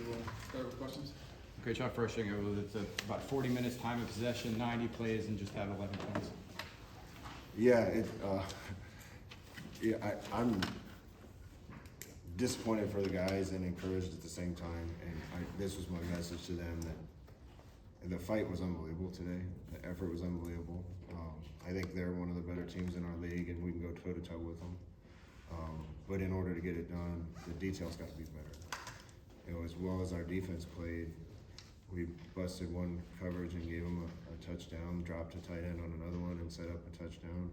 So we'll start with questions. Okay, Chuck, first thing, it's about 40 minutes time of possession, 90 plays, and just have 11 points. I'm disappointed for the guys and encouraged at the same time. And this was my message to them that the fight was unbelievable today. The effort was unbelievable. I think they're one of the better teams in our league, and we can go toe to toe with them. But in order to get it done, the details got to be better. As well as our defense played, we busted one coverage and gave them a touchdown, dropped a tight end on another one, and set up a touchdown.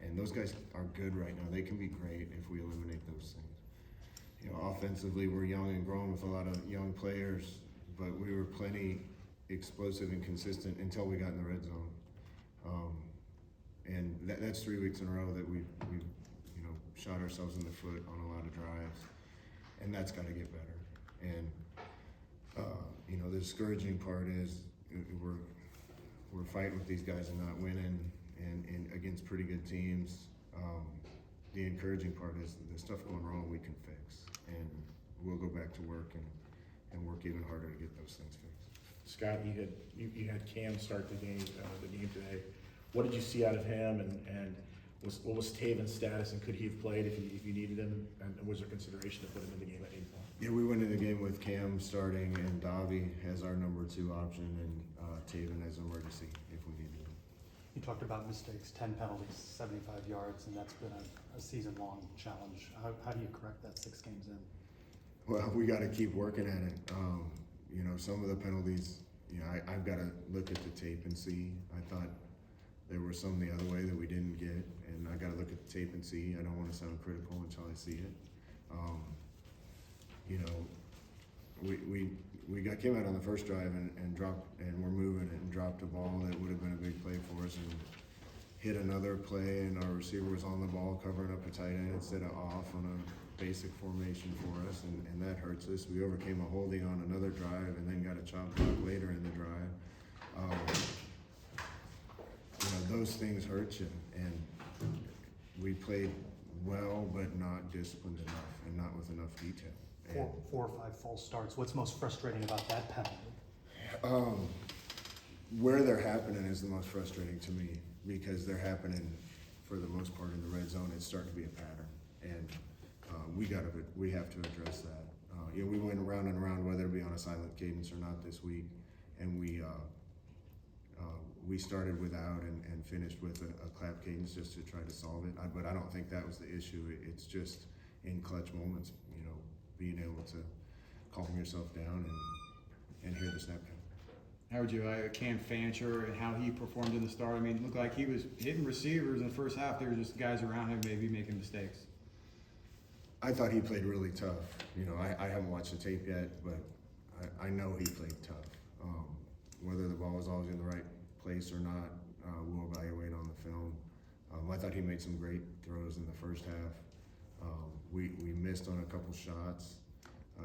And those guys are good right now. They can be great if we eliminate those things. Offensively, we're young and grown with a lot of young players, but we were plenty explosive and consistent until we got in the red zone. And that's 3 weeks in a row that we shot ourselves in the foot on a lot of drives, and that's got to get better. And the discouraging part is we're fighting with these guys and not winning, and against pretty good teams. The encouraging part is the stuff going wrong we can fix, and we'll go back to work and work even harder to get those things fixed. Scott, you had Cam start the game today. What did you see out of him, and what was Taven's status, and could he have played if you needed him, and was there consideration to put him in the game at any point? Yeah, we went in the game with Cam starting, and Davi as our number 2 option, and Taven as emergency if we needed him. You talked about mistakes, 10 penalties, 75 yards, and that's been a season-long challenge. How do you correct that 6 games in? Well, we got to keep working at it. Some of the penalties, I've got to look at the tape and see. I thought there were some the other way that we didn't get, and I got to look at the tape and see. I don't want to sound critical until I see it. We came out on the first drive and dropped, and we're moving it and dropped a ball that would have been a big play for us, and hit another play, and our receiver was on the ball covering up a tight end instead of off on a basic formation for us, and that hurts us. We overcame a holding on another drive and then got a chop block later in the drive. Those things hurt you, and we played well but not disciplined enough and not with enough detail. 4 or 5 false starts. What's most frustrating about that penalty? Where they're happening is the most frustrating to me, because they're happening for the most part in the red zone. It's starting to be a pattern, and we have to address that. We went around and around whether it be on a silent cadence or not this week, and we started without and finished with a clap cadence just to try to solve it. But I don't think that was the issue. It's just in clutch moments, being able to calm yourself down and hear the snap count. How would you Cam Fancher and how he performed in the start? I mean, it looked like he was hitting receivers in the first half. There were just guys around him maybe making mistakes. I thought he played really tough. I haven't watched the tape yet, but I know he played tough. Whether the ball was always in the right place or not, we'll evaluate on the film. I thought he made some great throws in the first half. We missed on a couple shots.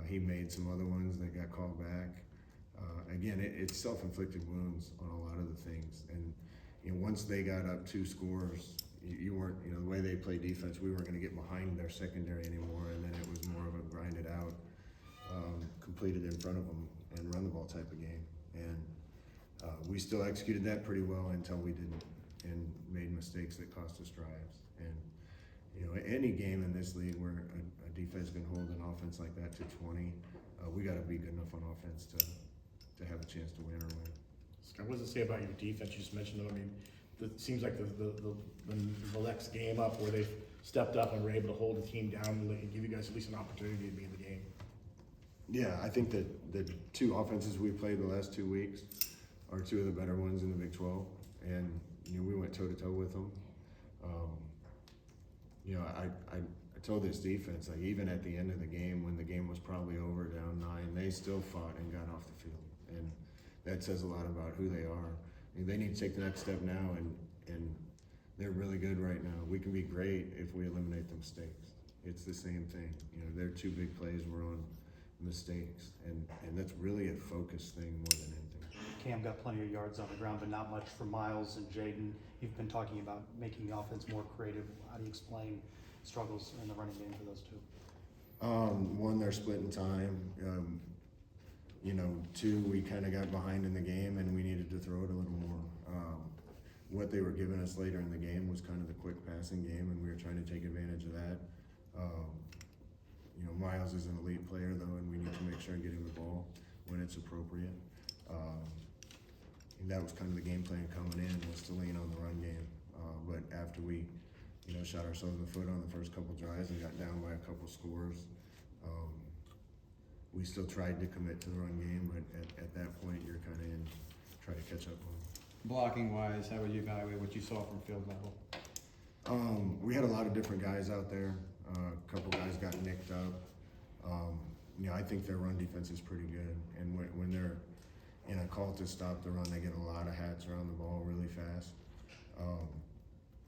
He made some other ones that got called back. Again, it's self-inflicted wounds on a lot of the things. And once they got up 2 scores, you weren't, the way they play defense, we weren't going to get behind their secondary anymore. And then it was more of a grinded out, completed in front of them and run the ball type of game. And we still executed that pretty well until we didn't, and made mistakes that cost us drives. And any game in this league where a defense can hold an offense like that to 20, we got to be good enough on offense to have a chance to win or win. Scott, what does it say about your defense? You just mentioned though. I mean, it seems like the next game up where they've stepped up and were able to hold the team down and give you guys at least an opportunity to be in the game. Yeah, I think that the 2 offenses we played the last 2 weeks are 2 of the better ones in the Big 12, and we went toe to toe with them. I told this defense, like, even at the end of the game, when the game was probably over, down 9, they still fought and got off the field, and that says a lot about who they are. They need to take the next step now, and they're really good right now. We can be great if we eliminate the mistakes. It's the same thing. Their 2 big plays were on mistakes, and that's really a focus thing more than anything. Cam got plenty of yards on the ground, but not much for Miles and Jaden. You've been talking about making the offense more creative. How do you explain struggles in the running game for those 2? One, they're splitting time. you know, 2, we kind of got behind in the game and we needed to throw it a little more. What they were giving us later in the game was kind of the quick passing game, and we were trying to take advantage of that. You know, Miles is an elite player though, and we need to make sure and get him the ball when it's appropriate. And that was kind of the game plan coming in, was to lean on the run game. But after we, you know, shot ourselves in the foot on the first couple drives and got down by a couple scores, we still tried to commit to the run game, but at that point, you're kind of in, try to catch up on them. Blocking wise, how would you evaluate what you saw from field level? We had a lot of different guys out there. A couple guys got nicked up. You know, I think their run defense is pretty good, and when they're in a call to stop the run, they get a lot of hats around the ball really fast.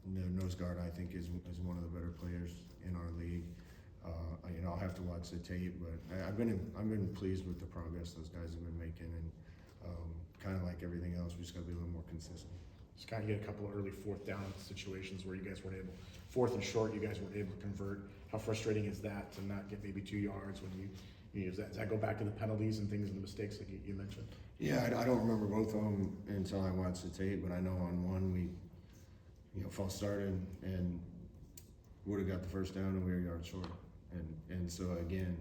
Their nose guard, I think, is one of the better players in our league. You know, I'll have to watch the tape, but I've been pleased with the progress those guys have been making, and kind of like everything else, we just got to be a little more consistent. Scott, you had a couple of early 4th down situations where you guys weren't able, 4th and short, you guys weren't able to convert. How frustrating is that to not get maybe 2 yards when does that go back to the penalties and things and the mistakes like you mentioned? Yeah, I don't remember both of them until I watched the tape, but I know on one we, you know, false started and would have got the first down and we were a yard short. And so again,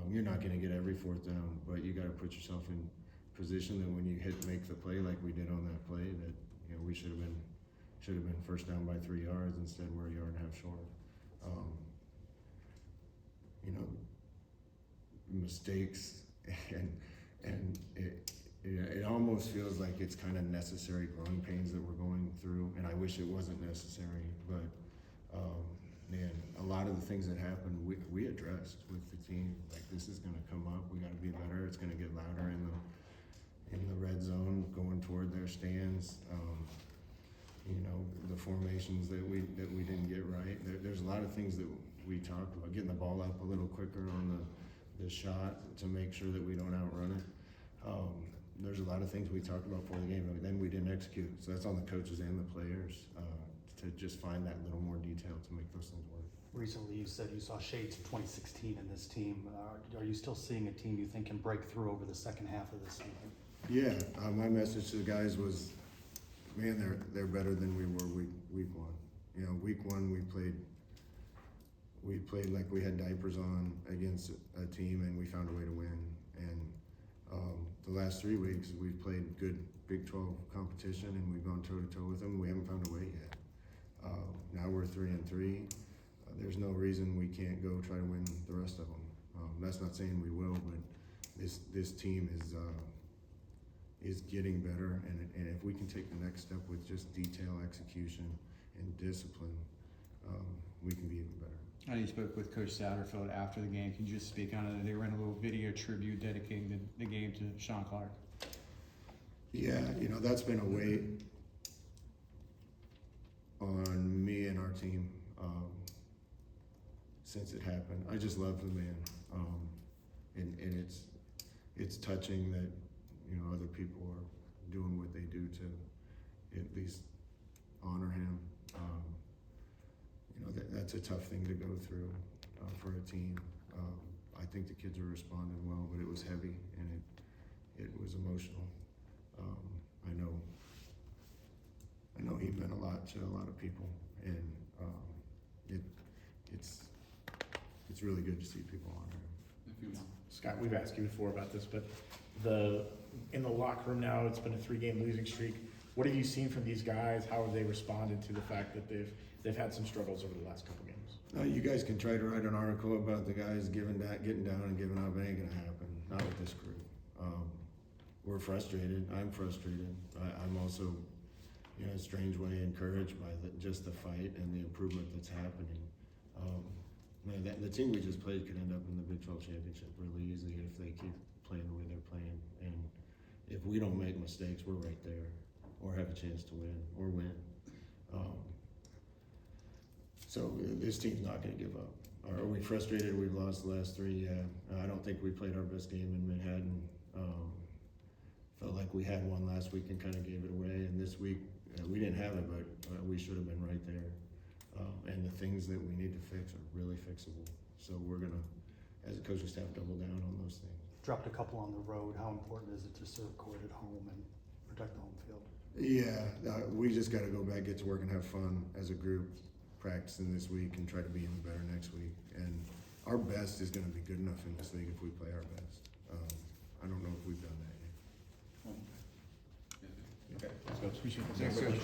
you're not going to get every 4th down, but you got to put yourself in position that when you make the play like we did on that play, that, you know, we should have been first down by 3 yards. Instead we're a yard and a half short. You know, mistakes and it almost feels like it's kind of necessary growing pains that we're going through, and I wish it wasn't necessary, but man, a lot of the things that happened we addressed with the team. Like, this is going to come up, we got to be better, it's going to get louder in the red zone going toward their stands. You know, the formations that we didn't get right. There's a lot of things that we talked about, getting the ball up a little quicker on the shot to make sure that we don't outrun it. There's a lot of things we talked about before the game, but then we didn't execute. So that's on the coaches and the players to just find that little more detail to make those things work. Recently, you said you saw shades of 2016 in this team. Are you still seeing a team you think can break through over the second half of this season? Yeah, my message to the guys was, man, they're better than we were week 1. You know, week 1 we played like we had diapers on against a team, and we found a way to win. And the last 3 weeks we've played good Big 12 competition, and we've gone toe to toe with them. We haven't found a way yet. Now we're 3-3. There's no reason we can't go try to win the rest of them. That's not saying we will, but this team is getting better, and if we can take the next step with just detail, execution, and discipline, we can be even better. I know you spoke with Coach Satterfield after the game. Can you just speak on it? They ran a little video tribute dedicating the game to Sean Clark. Yeah, you know, that's been a weight on me and our team since it happened. I just love the man, and it's touching that, you know, other people are doing what they do to at least honor him. You know, that's a tough thing to go through for a team. I think the kids are responding well, but it was heavy and it was emotional. I know he meant a lot to a lot of people, and it's really good to see people honor him. Scott, we've asked you before about this, but in the locker room now, it's been a 3-game losing streak. What have you seen from these guys? How have they responded to the fact that they've had some struggles over the last couple games? You guys can try to write an article about the guys getting down and giving up. It ain't gonna happen. Not with this group. We're frustrated. I'm frustrated. I'm also, in a strange way, encouraged by just the fight and the improvement that's happening. Man, the team we just played could end up in the Big 12 championship really easily if they keep playing the way they're playing. And if we don't make mistakes, we're right there, or have a chance to win, or win. So this team's not going to give up. Are we frustrated we've lost the last 3? Yeah. I don't think we played our best game in Manhattan. Felt like we had one last week and kind of gave it away. And this week, we didn't have it, but we should have been right there. And the things that we need to fix are really fixable. So we're going to, as a coaching staff, double down on those things. dropped a couple on the road. How important is it to serve court at home and protect the home field? Yeah, we just got to go back, get to work, and have fun as a group, practicing this week and try to be even better next week. And our best is going to be good enough in this league if we play our best. I don't know if we've done that yet. Okay, let's go. Appreciate it. Thanks, Coach.